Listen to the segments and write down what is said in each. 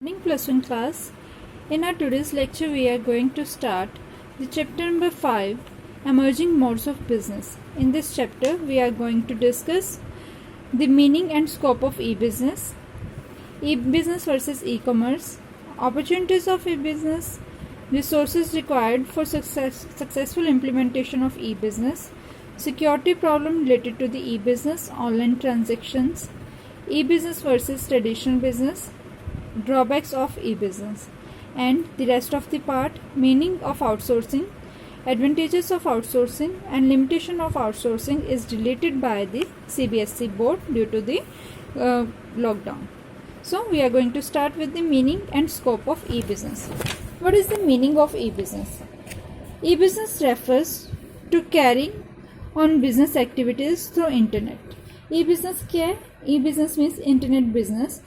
Morning plus one class. In our today's lecture, we are going to start the chapter number 5, Emerging Modes of Business. In this chapter, we are going to discuss the meaning and scope of e-business versus e-commerce, opportunities of e-business, resources required for successful implementation of e-business, security problem related to the e-business, online transactions, e-business versus traditional business, drawbacks of e-business, and the rest of the part, meaning of outsourcing, advantages of outsourcing and limitation of outsourcing is deleted by the CBSE board due to the lockdown. So we are going to start with the meaning and scope of e-business. What is the meaning of e-business? E-business refers to carrying on business activities through internet. E-business क्या है? E-business means internet business.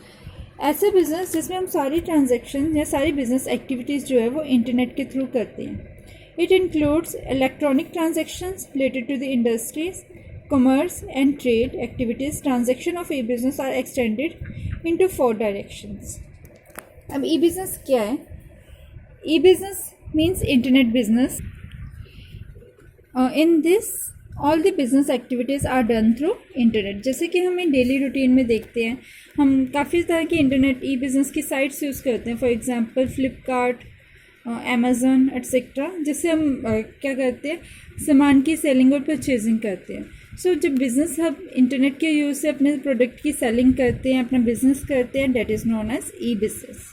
ऐसे business जिसमें हम सारी transaction या सारी business activities जो है वो इंटरनेट के थ्रू करते हैं. It includes electronic transactions related to the industries, commerce and trade activities. Transaction of E business are extended into 4 directions. अब ई बिजनेस क्या है? E business means internet business. In this all the business activities are done through internet. जैसे कि हमें daily routine में देखते हैं, हम काफ़ी तरह की इंटरनेट ई बिज़नेस की साइट्स यूज़ करते हैं. For example Flipkart, Amazon etcetera, जिससे हम क्या करते हैं, सामान की सेलिंग और परचेजिंग करते हैं. सो जब बिज़नेस हम इंटरनेट के यूज़ से अपने प्रोडक्ट की सेलिंग करते हैं, अपना बिजनेस करते हैं, that is known as E business.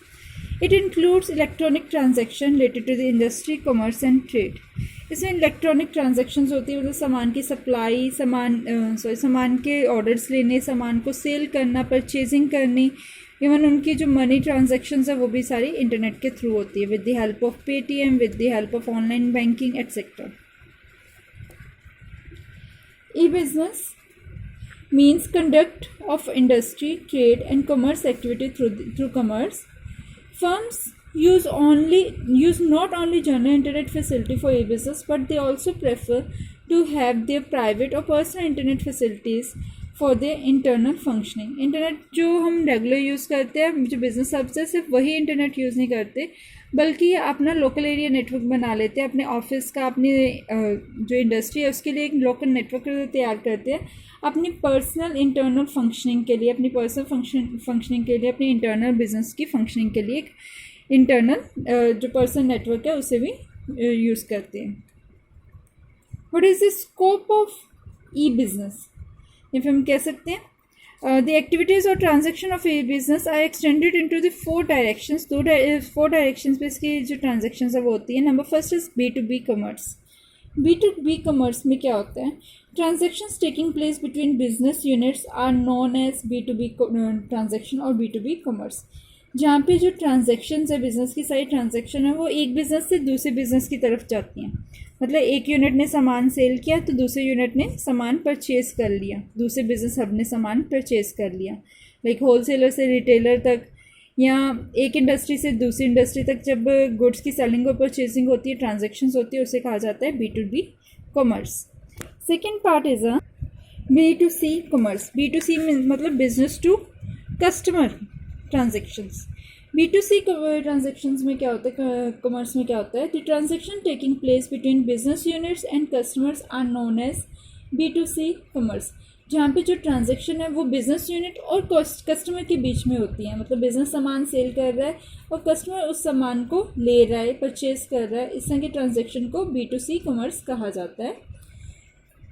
It includes electronic transaction related to the industry, commerce and trade. इसमें इलेक्ट्रॉनिक ट्रांजैक्शंस होती है, मतलब सामान की सप्लाई, सामान के ऑर्डर्स लेने, सामान को सेल करना, परचेजिंग करनी, इवन उनकी जो मनी ट्रांजैक्शंस है वो भी सारी इंटरनेट के थ्रू होती है, with the help of Paytm, with the help of online banking etcetera. E business means conduct of industry, trade and commerce activity through commerce. Firms use not only general internet facility for e-business, but they also prefer to have their private or personal internet facilities for their internal functioning. Internet जो हम regular use करते हैं, जो business hub से, सिर्फ वही internet use नहीं करते, बल्कि अपना लोकल एरिया नेटवर्क बना लेते हैं. अपने ऑफिस का, अपनी जो इंडस्ट्री है उसके लिए एक लोकल नेटवर्क तैयार करते हैं. अपनी पर्सनल इंटरनल फंक्शनिंग के लिए, अपनी पर्सनल फंक्शनिंग के लिए, अपनी इंटरनल बिजनेस की फंक्शनिंग के लिए एक इंटरनल जो पर्सनल नेटवर्क है उसे भी यूज़ करते हैं. What is the scope of E business? या फिर हम कह सकते हैं द एक्टिविटीज़ और transaction of E business are extended into the 4 directions. 4 directions पे इसकी जो ट्रांजेक्शन्स है वो होती है. Number first is B2B commerce. B2B commerce में क्या होता है? Transactions taking place between business units are known as B2B transaction और B2B कॉमर्स. जहाँ पे जो ट्रांजेक्शन्स है, बिजनेस की सारी ट्रांजेक्शन है, वो एक बिज़नेस से दूसरे बिज़नेस की तरफ जाती हैं. मतलब एक यूनिट ने सामान सेल किया तो दूसरे यूनिट ने सामान परचेज़ कर लिया, दूसरे बिजनेस हब ने सामान परचेज़ कर लिया. लाइक होलसेलर से रिटेलर तक, या एक इंडस्ट्री से दूसरी इंडस्ट्री तक जब गुड्स की सेलिंग और परचेजिंग होती है, ट्रांजेक्शन्स होती है, उसे कहा जाता है B2B commerce. Second part is B2C commerce. B2C मतलब business to customer transactions. B2C transactions में क्या होता है, कॉमर्स में क्या होता है? The transaction taking place between business units and customers are known as B2C commerce. जहाँ पे जो ट्रांजेक्शन है वो बिजनेस यूनिट और कस्टमर के बीच में होती है. मतलब बिजनेस सामान सेल कर रहा है और कस्टमर उस सामान को ले रहा है, परचेज कर रहा है. इस तरह की ट्रांजेक्शन को B2C कॉमर्स कहा जाता है.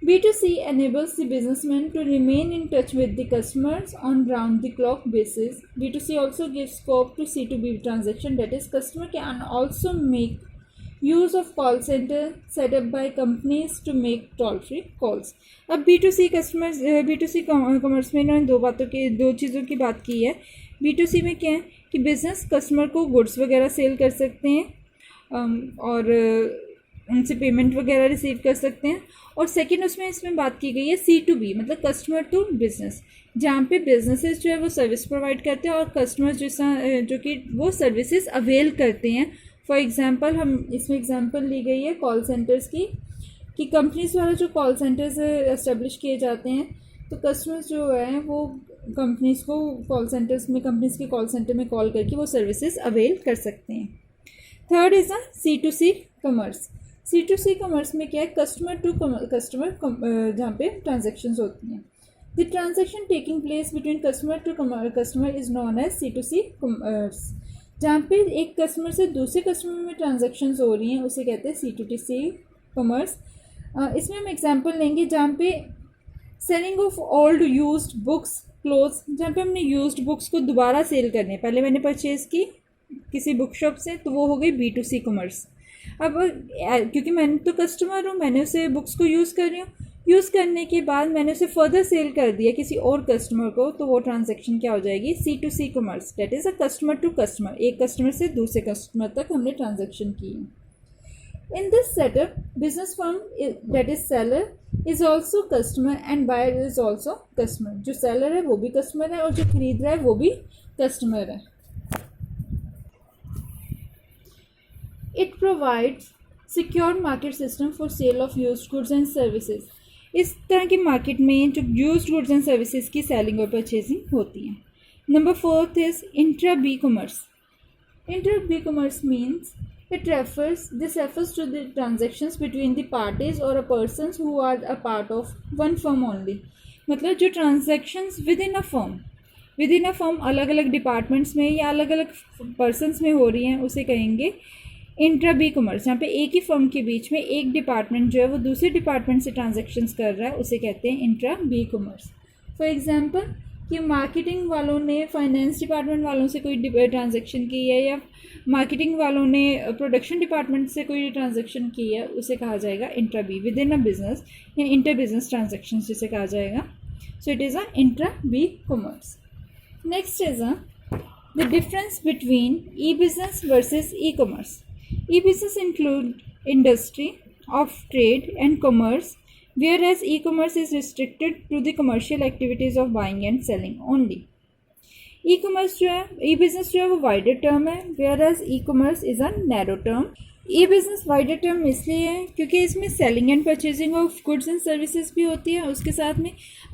B2C enables the businessman to remain in touch with the customers on round-the-clock basis. B2C also gives scope to C2B transaction, that is, customer can also make use of call center set up by companies to make toll-free calls. अब B2C commerce में इन्होंने दो चीज़ों की बात की है. B2C में क्या है कि बिजनेस कस्टमर को गुड्स वगैरह सेल कर सकते हैं और उनसे पेमेंट वगैरह रिसीव कर सकते हैं. और सेकंड इसमें बात की गई है C2B, मतलब कस्टमर टू बिजनेस, जहाँ पे बिजनेसेस जो है वो सर्विस प्रोवाइड करते हैं और कस्टमर्स जो कि वो सर्विसेज अवेल करते हैं. फॉर एग्जांपल, हम इसमें एग्जांपल ली गई है कॉल सेंटर्स की, कि कंपनीज द्वारा जो कॉल सेंटर्स एस्टेब्लिश किए जाते हैं तो कस्टमर्स जो है वो कंपनीज़ को कॉल सेंटर्स में, कंपनीज़ के कॉल सेंटर में कॉल करके वो सर्विसेज अवेल कर सकते हैं. Third is a C2C commerce. C2C commerce में क्या है, कस्टमर टू कस्टमर, जहाँ पे ट्रांजेक्शन्स होती हैं. The transaction taking place between customer to customer is known as C2C commerce. जहाँ पे एक कस्टमर से दूसरे कस्टमर में ट्रांजेक्शन्स हो रही हैं उसे कहते हैं C2C कमर्स. इसमें हम एग्जांपल लेंगे जहाँ पे selling of old used books, clothes, जहाँ पे हमने यूज्ड बुक्स को दोबारा सेल करनी है. पहले मैंने परचेज़ की किसी बुक शॉप से तो वो हो गई B2C कमर्स. अब क्योंकि मैं तो कस्टमर हूँ, मैंने उसे बुक्स को यूज़ कर रही हूँ, यूज़ करने के बाद मैंने उसे फर्दर सेल कर दिया किसी और कस्टमर को, तो वो ट्रांजैक्शन क्या हो जाएगी, C2C commerce. That is a customer to customer. एक कस्टमर से दूसरे कस्टमर तक हमने ट्रांजैक्शन की है. In this setup, business firm that is seller is also customer and buyer is also customer. जो seller है वो भी customer है और जो खरीद रहा है वो भी customer है. It provides secure market system for sale of used goods and services. इस तरह की मार्केट में जो used goods and services की सेलिंग और परचेजिंग होती है. Number 4 is intra-B commerce. Intra-B commerce means this refers to the transactions between the parties or a persons who are a part of one firm only. मतलब जो transactions within a firm अलग अलग departments में या अलग अलग persons में हो रही हैं उसे कहेंगे इंट्रा बी कॉमर्स. जहाँ पे एक ही फर्म के बीच में एक डिपार्टमेंट जो है वो दूसरे डिपार्टमेंट से ट्रांजेक्शन्स कर रहा है उसे कहते हैं intra B commerce. For example कि मार्केटिंग वालों ने फाइनेंस डिपार्टमेंट वालों से कोई ट्रांजैक्शन की है या मार्केटिंग वालों ने प्रोडक्शन डिपार्टमेंट से कोई ट्रांजैक्शन की है उसे कहा जाएगा intra B. Within a business या इंटर बिजनेस ट्रांजैक्शन जिसे कहा जाएगा. So it is a intra B commerce. Next is the difference between E business versus E commerce. E business include industry of trade and commerce, whereas e-commerce is restricted to the commercial activities of buying and selling only. E-commerce जो है, e-business जो है वो wider term है, whereas e-commerce is a narrow term. E-business wider term इसलिए है क्योंकि इसमें selling and purchasing of goods and services भी होती है, उसके साथ में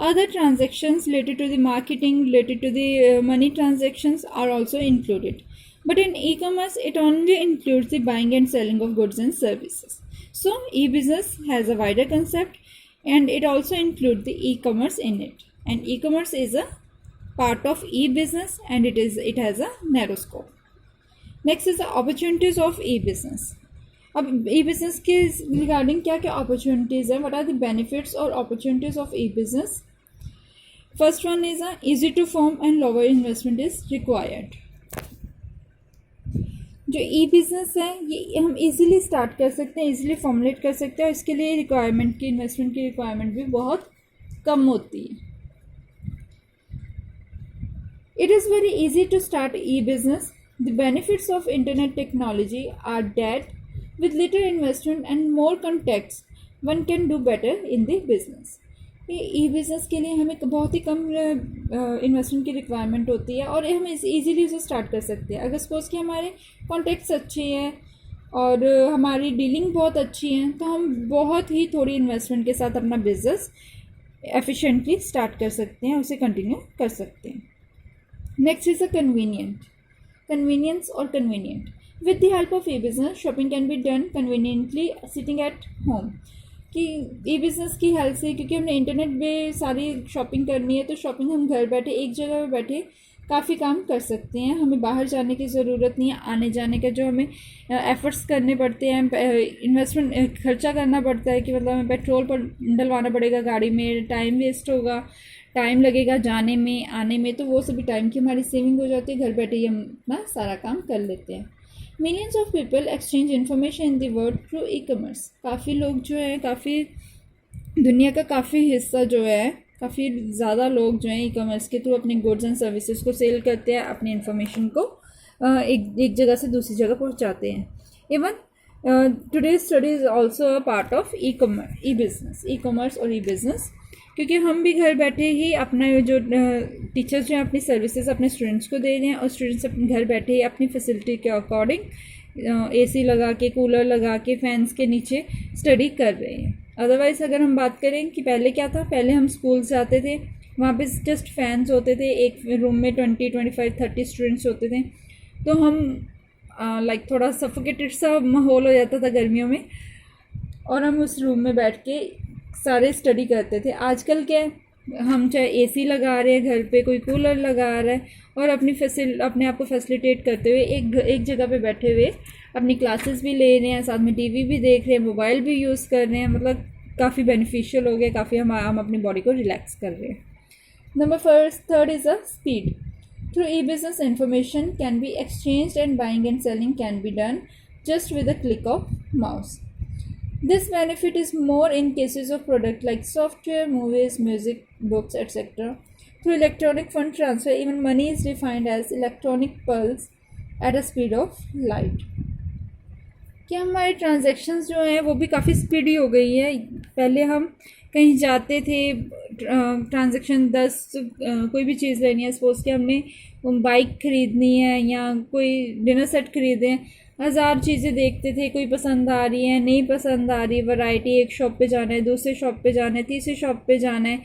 other transactions related to the marketing, related to the money transactions are also included. But in e-commerce, it only includes the buying and selling of goods and services. So e-business has a wider concept and it also includes the e-commerce in it. And e-commerce is a part of e-business and it has a narrow scope. Next is the opportunities of e-business. अब e-business के regarding क्या क्या opportunities हैं? What are the benefits or opportunities of e-business? First one is easy to form and lower investment is required. जो ई business है ये हम easily start कर सकते हैं, इजीली फॉर्मुलेट कर सकते हैं और इसके लिए रिक्वायरमेंट की, इन्वेस्टमेंट की रिक्वायरमेंट भी बहुत कम होती है. It is very easy to start E business. The benefits of internet technology are that with little investment and more contacts one can do better in the business. ये E business के लिए हमें बहुत ही कम इन्वेस्टमेंट की requirement होती है और हम इजीली उसे स्टार्ट कर सकते हैं. अगर सपोज़ कि हमारे कॉन्टैक्ट्स अच्छे हैं और हमारी डीलिंग बहुत अच्छी है तो हम बहुत ही थोड़ी इन्वेस्टमेंट के साथ अपना बिजनेस एफिशिएंटली स्टार्ट कर सकते हैं, उसे कंटिन्यू कर सकते हैं. नेक्स्ट इज़ अ कन्वीनियंस और convenient. With the help of E business shopping can be done conveniently sitting at home. कि ई बिज़नेस की हेल्प से, क्योंकि हमने इंटरनेट पे सारी शॉपिंग करनी है तो शॉपिंग हम घर बैठे एक जगह पे बैठे काफ़ी काम कर सकते हैं. हमें बाहर जाने की ज़रूरत नहीं है. आने जाने का जो हमें एफ़र्ट्स करने पड़ते हैं, इन्वेस्टमेंट खर्चा करना पड़ता है कि मतलब हमें पेट्रोल पर डलवाना पड़ेगा गाड़ी में, टाइम वेस्ट होगा, टाइम लगेगा जाने में आने में, तो वो सभी टाइम की हमारी सेविंग हो जाती है. घर बैठे ही हम अपना सारा काम कर लेते हैं. Millions of people exchange information in the world through E commerce. काफ़ी लोग जो है, काफ़ी दुनिया का काफ़ी हिस्सा जो है, काफ़ी ज़्यादा लोग जो हैं ई कॉमर्स के थ्रू अपने गुड्स एंड सर्विसेज को सेल करते हैं, अपनी इन्फॉर्मेशन को एक जगह से दूसरी जगह पहुंचाते हैं. Even today study is also a part of E commerce और ई बिज़नेस, क्योंकि हम भी घर बैठे ही अपना जो टीचर्स जो हैं अपनी सर्विसेज अपने स्टूडेंट्स को दे रहे हैं और स्टूडेंट्स अपने घर बैठे ही अपनी फैसिलिटी के अकॉर्डिंग AC लगा के, कूलर लगा के, फैंस के नीचे स्टडी कर रहे हैं. अदरवाइज़ अगर हम बात करें कि पहले क्या था, पहले हम स्कूल जाते थे, वहाँ पे जस्ट फैंस होते थे, एक रूम में 20-25-30 स्टूडेंट्स होते थे, तो हम लाइक थोड़ा सफोकेटेड सा माहौल हो जाता था गर्मियों में, और हम उस रूम में बैठ के सारे स्टडी करते थे। आजकल क्या है, हम चाहे एसी लगा रहे हैं घर पे, कोई कूलर लगा रहा है, और अपने आप को फैसिलिटेट करते हुए एक जगह पे बैठे हुए अपनी क्लासेस भी ले रहे हैं, साथ में टीवी भी देख रहे हैं, मोबाइल भी यूज़ कर रहे हैं। मतलब काफ़ी बेनिफिशियल हो गया, काफ़ी हम अपनी बॉडी को रिलैक्स कर रहे हैं। Number third is a speed. Through e-business, information can be exchanged and buying and selling can be done just with a click of mouse. This benefit is more in cases of product like software, movies, music, books, etc. Through electronic fund transfer, even money is defined as electronic pulse at a speed of light. क्या हमारे transactions जो हैं वो भी काफ़ी speedy हो गई है। पहले हम कहीं जाते थे, ट्रांजैक्शन 10 कोई भी चीज़ लेनी है, सपोज़ कि हमने बाइक ख़रीदनी है या कोई डिनर सेट ख़रीदे हैं, 1000 चीज़ें देखते थे, कोई पसंद आ रही है, नहीं पसंद आ रही, वैरायटी, एक शॉप पे जाना है, दूसरे शॉप पे जाना है, तीसरी शॉप पे जाना है,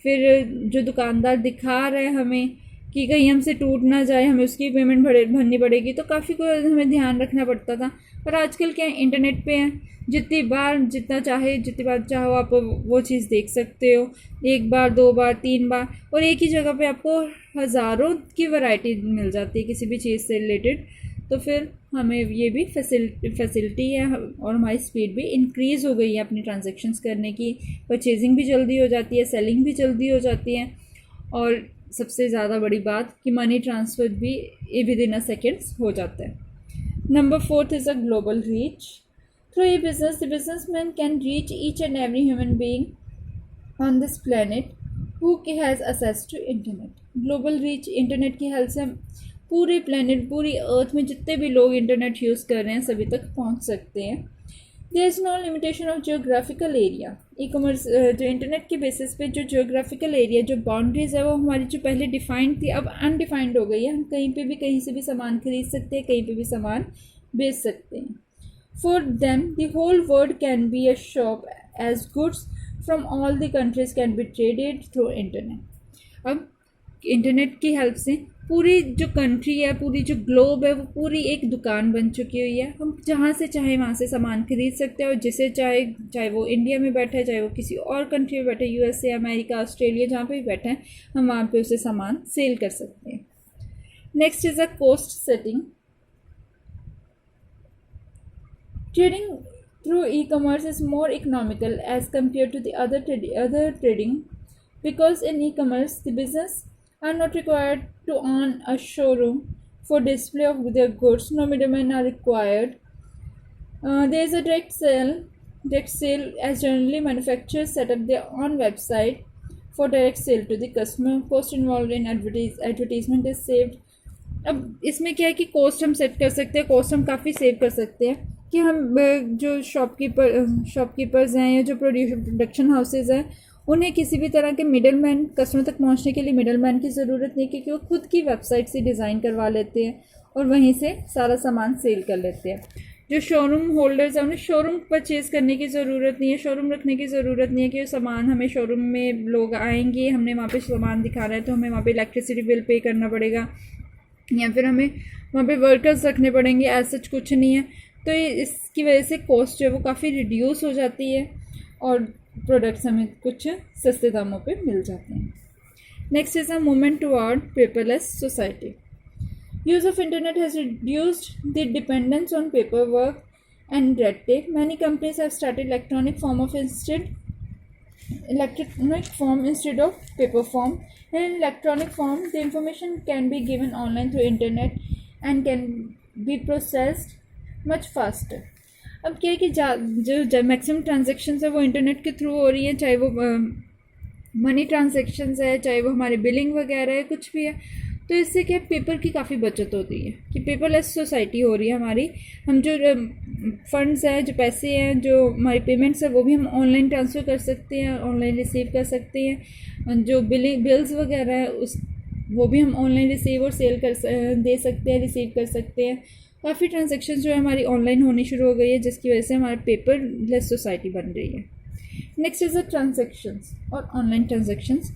फिर जो दुकानदार दिखा रहे हैं हमें कि कहीं हमसे टूट ना जाए, हमें उसकी पेमेंट भरनी पड़ेगी, तो काफ़ी को हमें ध्यान रखना पड़ता था। पर आजकल क्या है, इंटरनेट पे है, जितनी बार चाहो आप वो चीज़ देख सकते हो, 1 बार 2 बार 3 बार, और एक ही जगह पे आपको हज़ारों की वैरायटी मिल जाती है किसी भी चीज़ से रिलेटेड। तो फिर हमें ये भी फैसिलिटी है, और हमारी स्पीड भी इंक्रीज़ हो गई है अपनी ट्रांजैक्शंस करने की। परचेजिंग भी जल्दी हो जाती है, सेलिंग भी जल्दी हो जाती है, और सबसे ज़्यादा बड़ी बात कि मनी ट्रांसफ़र भी विद इन अ सेकेंड्स हो जाता है। Number 4 is a global reach. Through e-business, the businessman can reach each and every human being on this planet who has access to internet. Global reach, internet की help से हम पूरे planet, पूरी अर्थ में जितने भी लोग इंटरनेट यूज़ कर रहे हैं सभी तक पहुंच सकते हैं। There is no limitation of geographical area. E commerce जो इंटरनेट के बेसिस पे जो जियोग्राफिकल एरिया, जो बाउंड्रीज़ है, वो हमारी जो पहले डिफाइंड थी अब अनडिफाइंड हो गई है। हम कहीं पे भी कहीं से भी सामान खरीद सकते हैं, कहीं पे भी सामान बेच सकते हैं। For them the whole world can be a shop as goods from all the countries can be traded through internet. अब इंटरनेट की हेल्प से पूरी जो कंट्री है, पूरी जो ग्लोब है, वो पूरी एक दुकान बन चुकी हुई है। हम जहाँ से चाहे वहाँ से सामान खरीद सकते हैं, और जिसे चाहे वो इंडिया में बैठा है, चाहे वो किसी और कंट्री में बैठे, यूएसए, अमेरिका, ऑस्ट्रेलिया, जहाँ पे भी बैठे हैं, हम वहाँ पे उसे सामान सेल कर सकते हैं। Next is a cost setting. Trading through E commerce is more economical as compare to the other trading, because in E commerce the business are not required to own a showroom for display of their goods. No middlemen are required. There is a direct sale as generally manufacturers set up their own website for direct sale to the customer. Cost involved in advertisement is saved. अब इसमें क्या है कि coast हम set कर सकते हैं, coast हम काफ़ी सेव कर सकते हैं कि हम जो शॉपकीपर्स हैं या जो प्रोडक्शन हाउसेज हैं, उन्हें किसी भी तरह के मिडल मैन, कस्टमर तक पहुंचने के लिए मिडल मैन की ज़रूरत नहीं, क्योंकि वो खुद की वेबसाइट से डिज़ाइन करवा लेते हैं और वहीं से सारा सामान सेल कर लेते हैं। जो शोरूम होल्डर्स हैं, उन्हें शोरूम परचेज़ करने की ज़रूरत नहीं है, शोरूम रखने की ज़रूरत नहीं है कि सामान हमें शोरूम में लोग आएंगे, हमने वहाँ पे सामान दिखाना है तो हमें वहाँ पे इलेक्ट्रिसिटी बिल पे करना पड़ेगा, या फिर हमें वहाँ पे वर्कर्स रखने पड़ेंगे। ऐसा कुछ नहीं है, तो इसकी वजह से कॉस्ट जो है वो काफ़ी रिड्यूस हो जाती है और प्रोडक्ट्स हमें कुछ सस्ते दामों पे मिल जाते हैं। Next is a movement toward paperless society. Use of internet has reduced the dependence on paper work and red tape. Many companies have started electronic form instead of paper form. In electronic form, the information can be given online through internet and can be processed much faster. अब क्या है कि जो maximum transactions है वो internet के through हो रही है, चाहे वो मनी ट्रांजेक्शन्स है, चाहे वो हमारे बिलिंग वगैरह है, कुछ भी है। तो इससे क्या पेपर की काफ़ी बचत होती है कि पेपरलेस सोसाइटी हो रही है हमारी। हम जो फंड्स हैं, जो पैसे हैं, जो हमारी पेमेंट्स है, वो भी हम ऑनलाइन ट्रांसफ़र कर सकते हैं, ऑनलाइन रिसीव कर सकते हैं। जो बिल्स वगैरह है वो भी हम ऑनलाइन रिसीव और सेल दे सकते हैं, रिसीव कर सकते हैं। काफ़ी ट्रांजेक्शन जो है हमारी ऑनलाइन होनी शुरू हो गई है, जिसकी वजह से हमारी पेपरलेस सोसाइटी बन रही है। नेक्स्ट इज़ द ट्रांजेक्शन्स और online transactions.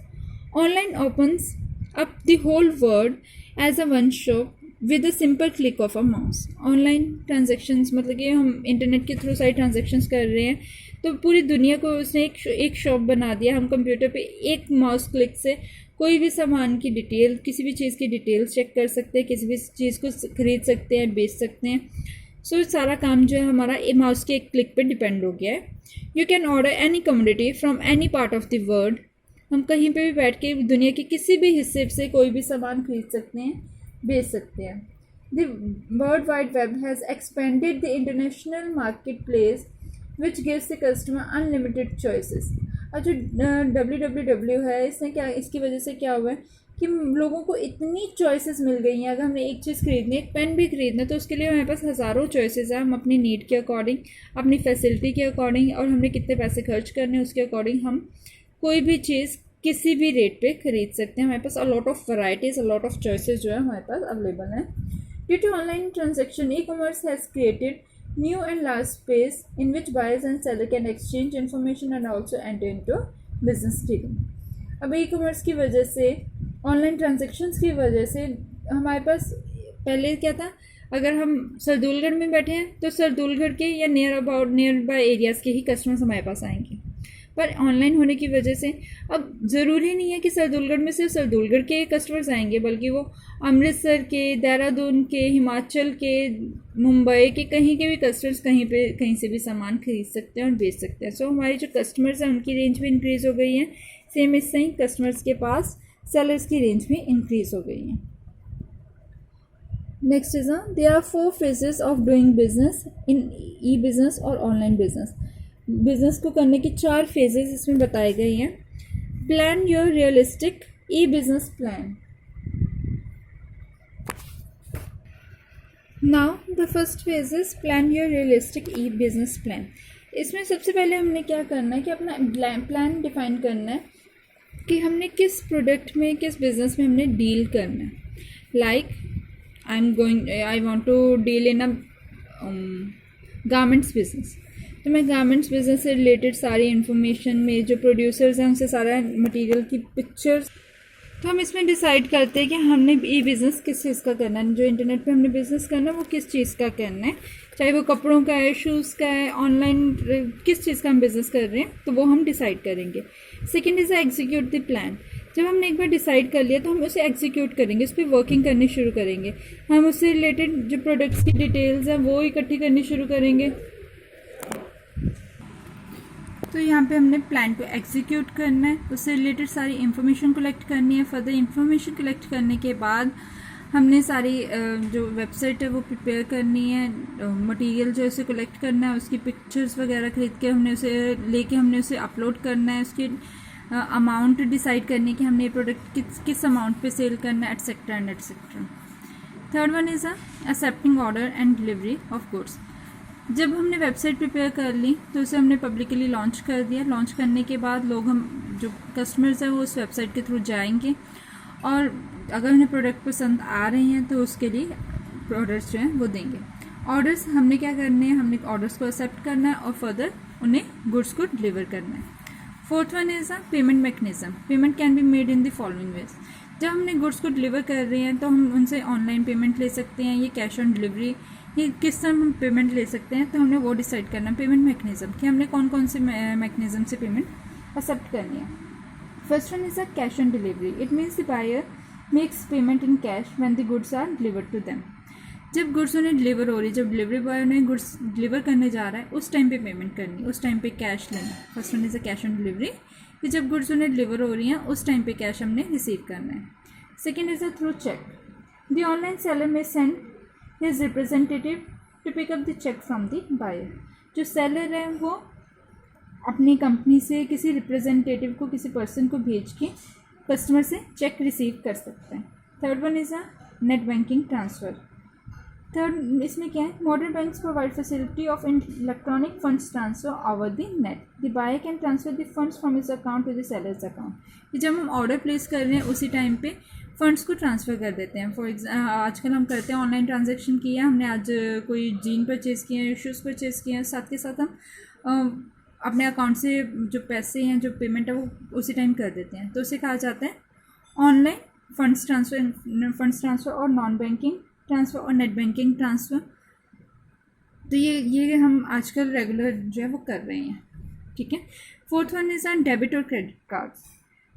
Online opens up the whole world as a one shop with a simple click of a mouse. Online transactions मतलब कि हम इंटरनेट के थ्रू सारी ट्रांजेक्शन्स कर रहे हैं तो पूरी दुनिया को उसने एक शॉप बना दिया. हम कंप्यूटर पे एक माउस क्लिक से कोई भी सामान की डिटेल, किसी भी चीज़ की डिटेल्स चेक कर सकते हैं, किसी भी चीज़ को खरीद सकते हैं, बेच सकते हैं. सो सारा काम जो है हमारा माउस के एक क्लिक पे डिपेंड हो गया है. You can order any commodity from any part of the world. हम कहीं पे भी बैठ के दुनिया के किसी भी हिस्से से कोई भी सामान खरीद सकते हैं, बेच सकते हैं. The world wide web has expanded the international market place which gives the customer unlimited choices. और जो www है इसकी वजह से क्या हुआ है कि लोगों को इतनी चॉइसेस मिल गई हैं. अगर हमने एक चीज़ खरीदनी है, एक पेन भी खरीदना है, तो उसके लिए हमारे पास हज़ारों चॉइसेस हैं. हम अपनी नीड के अकॉर्डिंग, अपनी फैसिलिटी के अकॉर्डिंग और हमने कितने पैसे खर्च करने हैं उसके अकॉर्डिंग हम कोई भी चीज़ किसी भी रेट पे खरीद सकते हैं. हमारे पास a lot of varieties, a lot of choices जो है हमारे पास अवेलेबल हैं. Due to online transaction, e commerce has created new and large space in which buyers and seller can exchange information and also enter into business dealing. अब e commerce की वजह से, online transactions की वजह से हमारे पास पहले क्या था, अगर हम सरदूलगढ़ में बैठे हैं तो सरदूलगढ़ के या नियर बाय एरियाज़ के ही कस्टमर्स हमारे पास आएंगे. पर ऑनलाइन होने की वजह से अब ज़रूरी नहीं है कि सरदूलगढ़ में सिर्फ सरदूलगढ़ के कस्टमर्स आएंगे, बल्कि वो अमृतसर के, देहरादून के, हिमाचल के, मुंबई के, कहीं के भी कस्टमर्स कहीं से भी सामान खरीद सकते हैं और बेच सकते हैं. सो हमारे जो कस्टमर्स हैं उनकी रेंज भी इंक्रीज़ हो गई है. सेम इससे ही कस्टमर्स के पास सेलर्स की रेंज भी इंक्रीज़ हो गई है. Next is there are 4 phases of doing business in E business और ऑनलाइन बिजनेस. बिजनेस को करने की 4 फेजेस इसमें बताए गए हैं. Plan your realistic E business plan. Now the first phase is plan your realistic E business plan. इसमें सबसे पहले हमने क्या करना है कि अपना प्लान डिफाइन करना है कि हमने किस प्रोडक्ट में, किस बिजनेस में हमने डील करना है. Like I want to deal in a garments business. तो मैं गारमेंट्स बिजनेस से रिलेटेड सारी इन्फॉर्मेशन में जो प्रोड्यूसर्स हैं उनसे सारा मटेरियल की पिक्चर्स, तो हम इसमें डिसाइड करते हैं कि हमने ये बिज़नेस किस चीज़ का करना है. जो इंटरनेट पे हमने बिज़नेस करना है वो किस चीज़ का करना है, चाहे वो कपड़ों का है, शूज़ का है, ऑनलाइन किस चीज़ का हम बिज़नेस कर रहे हैं, तो वो हम डिसाइड करेंगे. Second is execute the plan. जब हमने एक बार डिसाइड कर लिया तो हम उसे एग्जीक्यूट करेंगे, उस पर वर्किंग करनी शुरू करेंगे. हम उससे रिलेटेड जो प्रोडक्ट्स की डिटेल्स हैं वो इकट्ठी करनी शुरू करेंगे. तो यहाँ पे हमने प्लान को एग्जीक्यूट करना है, उससे रिलेटेड सारी इन्फॉर्मेशन कलेक्ट करनी है. फर्दर इन्फॉर्मेशन कलेक्ट करने के बाद हमने सारी जो वेबसाइट है वो प्रिपेयर करनी है. मटेरियल जो है उसे कलेक्ट करना है, उसकी पिक्चर्स वगैरह खरीद के हमने उसे लेके हमने उसे अपलोड करना है. उसकी अमाउंट डिसाइड करनी है कि हमने ये प्रोडक्ट किस अमाउंट पे सेल करना है, etcetera and etcetera. Third one is accepting order and delivery of goods. जब हमने वेबसाइट प्रिपेयर कर ली तो उसे हमने पब्लिकली लॉन्च कर दिया. लॉन्च करने के बाद लोग, हम जो कस्टमर्स हैं वो उस वेबसाइट के थ्रू जाएंगे और अगर उन्हें प्रोडक्ट पसंद आ रहे हैं तो उसके लिए ऑर्डर्स जो हैं वो देंगे. ऑर्डर्स हमने क्या करने हैं, हमने ऑर्डर्स को एक्सेप्ट करना है और फर्दर उन्हें गुड्स को डिलीवर करना है. Fourth one is a payment mechanism. Payment can be made in the following veg. जब हमने गुड्स को डिलीवर कर रहे हैं तो हम उनसे ऑनलाइन पेमेंट ले सकते हैं, ये कैश ऑन डिलीवरी, ये किस तरह हम पेमेंट ले सकते हैं. तो हमने वो डिसाइड करना है पेमेंट मैकेनिज्म कि हमने कौन कौन से मैकेनिज्म से पेमेंट एक्सेप्ट करनी है. First one is a cash on delivery. It means the buyer makes payment in cash when the goods are delivered to them. जब गुड्स उन्हें डिलीवर हो रही है, जब डिलीवरी बॉय उन्हें गुड्स डिलीवर करने जा रहा है, उस टाइम पे पेमेंट करनी, उस टाइम पे कैश लेना. First one is a cash on delivery कि जब गुड्स उन्हें डिलीवर हो रही हैं उस टाइम पे कैश हमने रिसीव करना है. Second is a through cheque. The online seller may send his representative to pick up the cheque from the buyer. जो सेलर है वो अपनी कंपनी से किसी रिप्रेजेंटेटिव को, किसी पर्सन को भेज के कस्टमर से चेक रिसीव कर सकते हैं. Third one is a net banking transfer. Third इसमें क्या है, modern banks provide facility of electronic funds transfer over the net. The buyer can transfer the funds from his account to the seller's account. जब हम order place कर रहे हैं उसी time पे फ़ंड्स को ट्रांसफ़र कर देते हैं. फॉर आजकल हम करते हैं ऑनलाइन ट्रांजैक्शन किया, हमने आज कोई जीन परचेज़ किए हैं, शूज़ परचेज़ किए हैं, साथ के साथ हम अपने अकाउंट से जो पैसे हैं, जो पेमेंट है वो उसी टाइम कर देते हैं, तो उसे कहा जाता है ऑनलाइन फंड्स ट्रांसफ़र और नॉन बैंकिंग ट्रांसफ़र और नेट बैंकिंग ट्रांसफ़र। तो ये हम आजकल रेगुलर जो है वो कर रहे हैं, ठीक है। Fourth one is on debit और credit cards.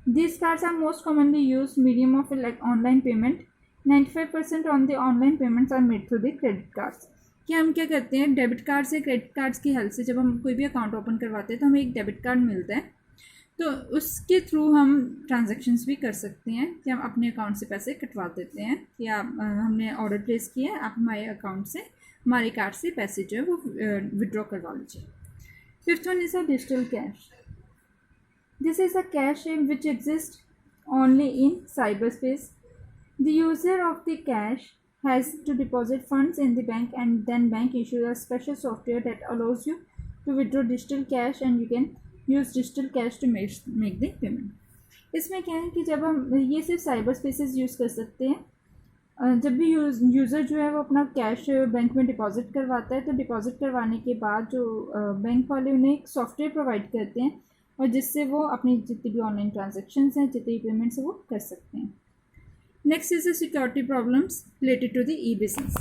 These cards are most commonly used medium of like online payment. 95% on the online payments are made through the credit cards. कि हम क्या करते हैं, डेबिट कार्ड से क्रेडिट कार्ड्स की help से जब हम कोई भी अकाउंट ओपन करवाते हैं तो हमें एक डेबिट कार्ड मिलता है, तो उसके थ्रू हम ट्रांजैक्शंस भी कर सकते हैं कि हम अपने अकाउंट से पैसे कटवा देते हैं कि आप हमने ऑर्डर प्लेस किया है, आप हमारे अकाउंट से हमारे कार्ड से पैसे जो है वो विड्रॉ करवा लीजिए। Fifth one is a digital cash. This is a cache which exists only in cyberspace. The user of the cache has to deposit funds in the bank, and then bank issues a special software that allows you to withdraw digital cash, and you can use digital cash to make the payment. इसमें क्या है कि जब हम ये सिर्फ cyber spaces use कर सकते हैं, जब भी यूज़र जो है वो अपना कैश बैंक में डिपॉजिट करवाता है, तो डिपॉजिट करवाने के बाद जो बैंक वाले उन्हें एक सॉफ्टवेयर प्रोवाइड करते हैं और जिससे वो अपनी जितनी भी ऑनलाइन ट्रांजेक्शन्स हैं, जितनी भी पेमेंट्स हैं वो कर सकते हैं। Next is the security problems related to the E business.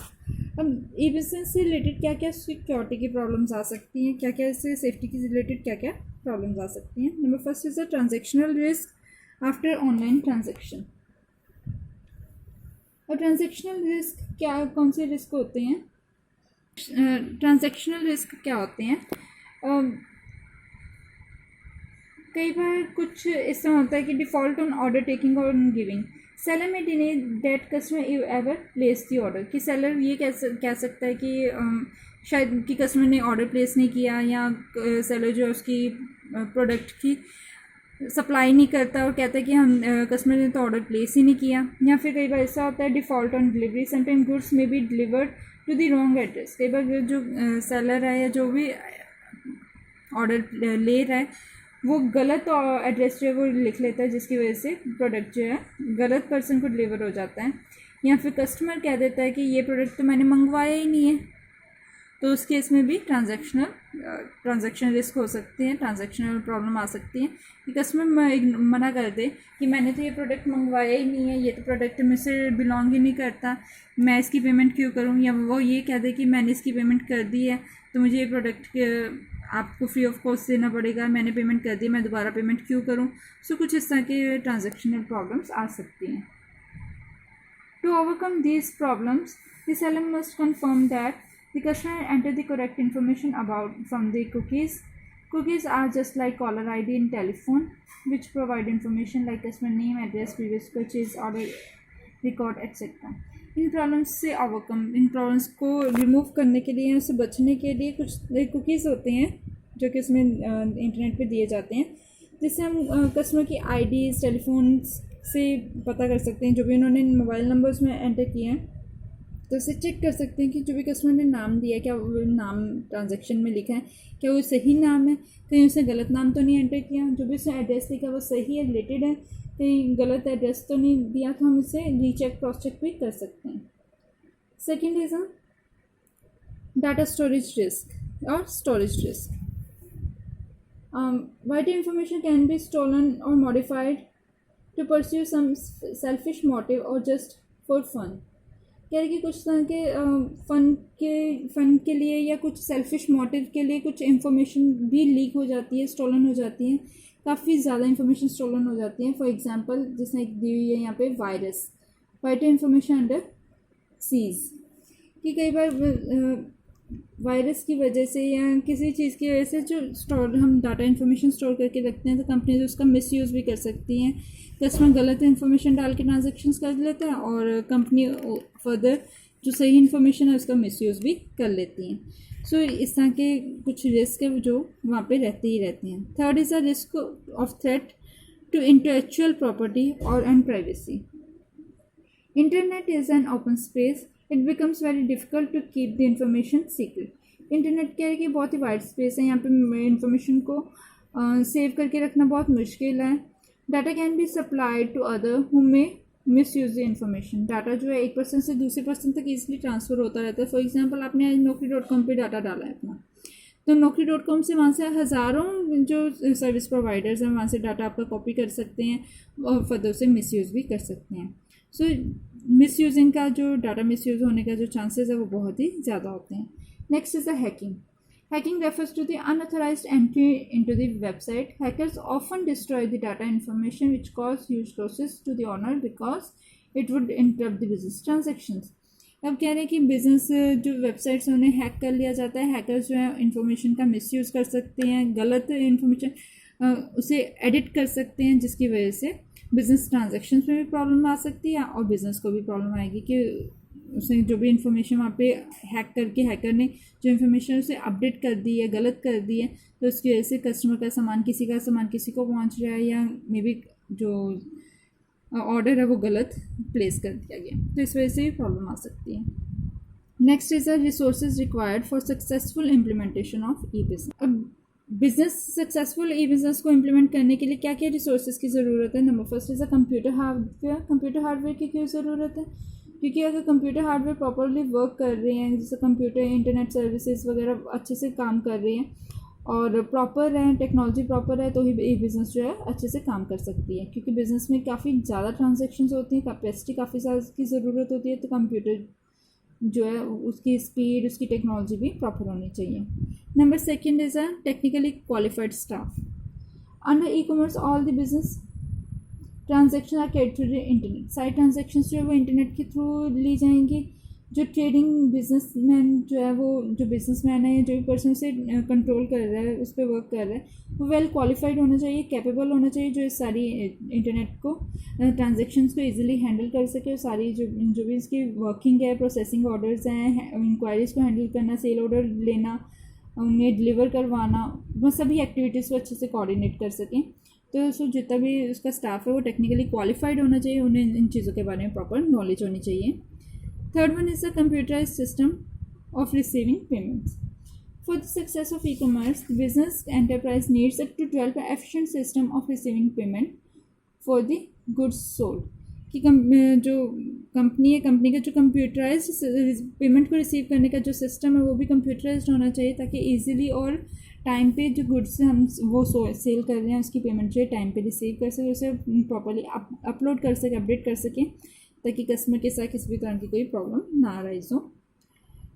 अब ई बिजनेस से रिलेटेड क्या क्या सिक्योरिटी की प्रॉब्लम्स आ सकती हैं, क्या क्या इससे सेफ्टी के रिलेटेड क्या क्या प्रॉब्लम्स आ सकती हैं। Number first is the transactional risk after online transaction. और ट्रांजेक्शनल रिस्क क्या, कौन से रिस्क होते हैं? ट्रांजेक्शनल रिस्क क्या होते हैं? कई बार कुछ इस तरह होता है कि डिफ़ॉल्ट ऑन ऑर्डर टेकिंग और giving. Seller may deny that customer ever place the order, कि सेलर ये कह सकता है कि शायद कि कस्टमर ने ऑर्डर प्लेस नहीं किया, या सेलर जो है उसकी प्रोडक्ट की सप्लाई नहीं करता और कहता है कि हम कस्टमर ने तो ऑर्डर प्लेस ही नहीं किया। या फिर कई बार ऐसा होता है default on delivery, sometime goods may be delivered to the wrong address. कई बार जो सेलर है या जो भी ऑर्डर ले रहा है वो गलत एड्रेस जो है वो लिख लेता है, जिसकी वजह से प्रोडक्ट जो है गलत पर्सन को डिलीवर हो जाता है। या फिर कस्टमर कह देता है कि ये प्रोडक्ट तो मैंने मंगवाया ही नहीं है, तो उस केस में भी ट्रांजैक्शन रिस्क हो सकती है, ट्रांजैक्शनल प्रॉब्लम आ सकती है कि कस्टमर मना कर दे कि मैंने तो ये प्रोडक्ट मंगवाया ही नहीं है, ये तो प्रोडक्ट मुझसे बिलोंग ही नहीं करता, मैं इसकी पेमेंट क्यों करूँ। या वो ये कह दे कि मैंने इसकी पेमेंट कर दी है तो मुझे ये प्रोडक्ट आपको फ्री ऑफ कॉस्ट देना पड़ेगा, मैंने पेमेंट कर दी, मैं दोबारा पेमेंट क्यों करूँ। सो कुछ इस तरह के ट्रांजैक्शनल प्रॉब्लम्स आ सकती हैं। To overcome these problems the seller must confirm that the customer enter the correct information about from the cookies. Cookies are just like caller ID in telephone, which provide information like customer name, address, previous purchase, order record, etc. In problems से overcome, इन problems को remove करने के लिए, उससे बचने के लिए कुछ कुकीज़ होते हैं जो कि उसमें इंटरनेट पे दिए जाते हैं, जिससे हम कस्टमर की आईडीज़ टेलीफोन से पता कर सकते हैं, जो भी उन्होंने मोबाइल नंबर उसमें एंटर किए हैं तो उसे चेक कर सकते हैं कि जो भी कस्टमर ने नाम दिया है क्या वो नाम ट्रांजैक्शन में लिखा है, क्या वो सही नाम है, कहीं उसने गलत नाम तो नहीं एंटर किया, जो भी उसने एड्रेस लिखा वो सही है, रिलेटेड है, कहीं गलत एड्रेस तो नहीं दिया, तो हम इसे रीचेक क्रॉस चेक भी कर सकते हैं। Second reason data storage risk और storage risk. Vital information can be stolen और modified to pursue some selfish motive और जस्ट फॉर फन। कह रहे कि कुछ तरह के फ़न के लिए या कुछ सेल्फिश मोटिव के लिए कुछ इन्फॉर्मेशन भी लीक हो जाती है, स्टोलन हो जाती है, काफ़ी ज़्यादा इन्फॉर्मेशन स्टोलन हो जाती है। फॉर एग्जांपल जिसने एक दी हुई है यहाँ पे वायरस इन्फॉर्मेशन अंडर सीज, कि कई बार वायरस की वजह से या किसी चीज़ की वजह से जो हम डाटा इन्फॉर्मेशन स्टोर करके रखते हैं तो कंपनीज उसका मिसयूज़ भी कर सकती हैं। कस्टमर गलत इन्फॉर्मेशन डाल के ट्रांजेक्शन्स कर लेता है और कंपनी फर्दर जो सही इन्फॉर्मेशन है उसका मिसयूज़ भी कर लेती हैं। सो इस तरह के कुछ रिस्क है जो वहाँ पे रहते ही रहते हैं। Third is a risk of threat to intellectual property और and privacy. Internet is an open space, it becomes very difficult to keep the information secret. Internet क्या है कि बहुत ही वाइड स्पेस है, यहाँ पे इंफॉर्मेशन को सेव करके रखना बहुत मुश्किल है। Data can be supplied to other who may misuse the information. Data जो है एक पर्सन से दूसरे पर्सन तक ईजिली ट्रांसफ़र होता रहता है। फॉर एग्जांपल आपने आज Naukri.com पे डाटा डाला है अपना, तो naukri.com से वहाँ से हज़ारों जो सर्विस प्रोवाइडर्स हैं वहाँ से डाटा आपका कॉपी कर सकते हैं और फर्दर से मिसयूज़ भी कर सकते हैं. सो मिसयूजिंग का जो डाटा मिसयूज़ होने का जो चांसेस है वो बहुत ही ज़्यादा होते हैं. Next is the hacking. Hacking refers to the unauthorized entry into the website. Hackers often destroy the data information which cause huge losses to the owner because it would interrupt the business transactions. अब कह रहे हैं कि business जो websites उन्हें hack कर लिया जाता है. हैकर्स जो है इंफॉर्मेशन का मिसयूज़ कर सकते हैं, गलत इंफॉर्मेशन उसे एडिट कर सकते हैं, जिसकी वजह से बिज़नेस ट्रांजेक्शन्स में भी प्रॉब्लम आ सकती है और बिज़नेस को भी प्रॉब्लम आएगी कि उसने जो भी इन्फॉर्मेशन वहाँ पे हैक करके हैकर ने जो इन्फॉर्मेशन उसे अपडेट कर दी है, गलत कर दी है, तो उसकी वजह से कस्टमर का सामान किसी को पहुँच रहा है या मे बी जो ऑर्डर है वो गलत प्लेस कर दिया गया, तो इस वजह से भी प्रॉब्लम आ सकती है. Next is the resources required for successful implementation of E business. अब बिजनेस सक्सेसफुल ई बिज़नेस को इम्प्लीमेंट करने के लिए क्या क्या रिसोर्सेज की ज़रूरत है. Number first is a computer hardware. Computer hardware की क्यों ज़रूरत है? क्योंकि अगर कंप्यूटर हार्डवेयर प्रॉपरली वर्क कर रहे हैं, जैसे कंप्यूटर इंटरनेट सर्विसेज वगैरह अच्छे से काम कर रही हैं और प्रॉपर है, टेक्नोलॉजी प्रॉपर है, तो ही ये बिज़नेस जो है अच्छे से काम कर सकती है. क्योंकि बिज़नेस में काफ़ी ज़्यादा ट्रांजेक्शन्स होती हैं, कैपेसिटी काफ़ी ज़्यादा की ज़रूरत होती है, तो कंप्यूटर जो है उसकी स्पीड, उसकी टेक्नोलॉजी भी प्रॉपर होनी चाहिए. Number second is a technically qualified staff. Under E commerce all the business transaction are carried through the internet. सारी ट्रांजेक्शन्स जो है वो इंटरनेट के थ्रू ली जाएंगी. जो ट्रेडिंग बिजनेसमैन जो है वो जो बिजनेसमैन है, जो भी पर्सन से कंट्रोल कर रहा है, उस पर वर्क कर रहा है, वो वेल क्वालिफाइड होना चाहिए, कैपेबल होना चाहिए, जो इस सारी इंटरनेट को ट्रांजेक्शंस को इजीली हैंडल कर सके. और सारी जो भी इसकी वर्किंग है, प्रोसेसिंग ऑर्डर्स हैं, इंक्वायरीज़ को हैंडल करना, सेल ऑर्डर लेना, उन्हें डिलीवर करवाना, वो सभी एक्टिविटीज़ को अच्छे से कोऑर्डिनेट कर सकें. तो सो जितना भी उसका स्टाफ है वो टेक्निकली क्वालिफाइड होना चाहिए, उन्हें इन चीज़ों के बारे में प्रॉपर नॉलेज होनी चाहिए. Third one is the computerised system of receiving payments. For the success of E commerce, business enterprise needs to develop efficient system of receiving payment for the goods sold. कि जो company है, company का जो computerised payment को receive करने का जो system है वो भी कंप्यूटराइज्ड होना चाहिए, ताकि ईजिली और टाइम पे जो गुड्स हम वो सेल कर रहे हैं उसकी पेमेंट जो है टाइम पे रिसीव कर सकें, उसे प्रॉपरली अपलोड कर सकें, अपडेट कर सकें, ताकि कस्टमर के साथ किसी भी तरह की कोई प्रॉब्लम ना अराइज हो.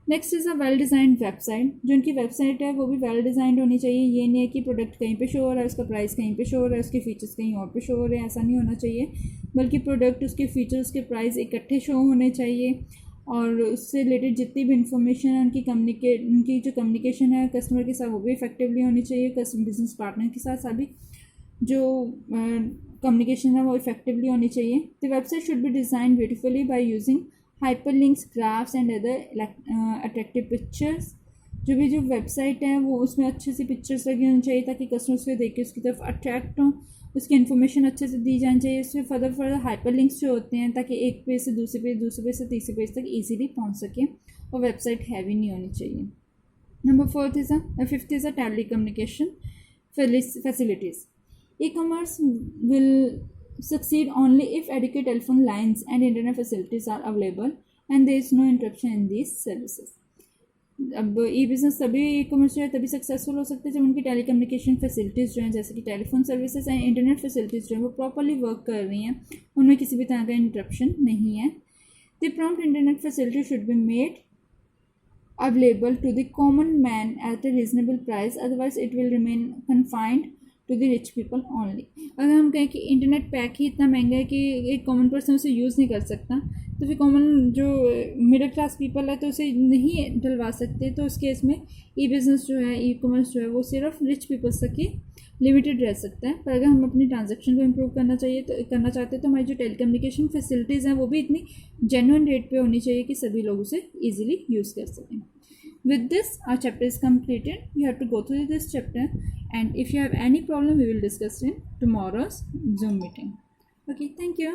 Next is a well designed website. जो उनकी वेबसाइट है वो भी वेल डिज़ाइंड होनी चाहिए. ये नहीं है कि प्रोडक्ट कहीं पे शो हो रहा है, उसका प्राइस कहीं पे शो हो रहा है, उसके फीचर्स कहीं और पे शो हो रहे हैं, ऐसा नहीं होना चाहिए. बल्कि प्रोडक्ट, उसके फीचर्स, उसके प्राइस इकट्ठे शो होने चाहिए और उससे रिलेटेड जितनी भी इंफॉर्मेशन है उनकी जो कम्युनिकेशन है कस्टमर के साथ वो भी इफेक्टिवली होनी चाहिए. बिजनेस पार्टनर के साथ सभी जो कम्युनिकेशन है वो इफेक्टिवली होनी चाहिए. The website should be design beautifully by using hyperlinks, graphs and other attractive pictures. जो वेबसाइट है वो उसमें अच्छे से पिक्चर्स लगी होनी चाहिए, ताकि कस्टमर उसको देख के उसकी तरफ अट्रैक्ट हों. उसकी इन्फॉर्मेशन अच्छे से दी जानी चाहिए. उसमें फर्दर हाइपरलिंक्स जो होते हैं, ताकि एक पेज से दूसरे पेज से तीसरे पेज तक इजीली पहुंच सके, और वेबसाइट हैवी नहीं होनी चाहिए. Number fifth is a telecommunication facilities. E commerce will succeed only if adequate telephone lines and internet facilities are available and there is no interruption in these services. अब ई business तभी ई commerce जो है तभी successful हो सकते हैं जब उनकी टेली कम्युनिकेशन फैसिलिटीज़ जो हैं, जैसे कि telephone services and internet facilities जो हैं वो प्रॉपरली वर्क कर रही हैं, उनमें किसी भी तरह का इंटरप्शन नहीं है. The prompt internet facility should be made available to the common man at a reasonable price, otherwise it will remain confined to the rich people only. अगर हम कहें कि इंटरनेट पैक ही इतना महंगा है कि एक कॉमन पर्सन उसे यूज़ नहीं कर सकता, तो फिर कॉमन जो मिडिल क्लास पीपल है तो उसे नहीं डलवा सकते. तो उस केस में ई बिज़नेस जो है, ई कॉमर्स जो है वो सिर्फ रिच पीपल्स तक ही लिमिटेड रह सकता है. पर अगर हम अपनी ट्रांजैक्शन को इम्प्रूव करना चाहते हैं तो हमारी जो टेलीकम्युनिकेशन फैसिलिटीज़ हैं वो भी इतनी जेन्युइन रेट पे होनी चाहिए कि सभी लोग उसे ईजिली यूज़ कर सकें. With this, our chapter is completed. You have to go through this chapter, and if you have any problem, we will discuss in tomorrow's Zoom meeting. Okay, thank you.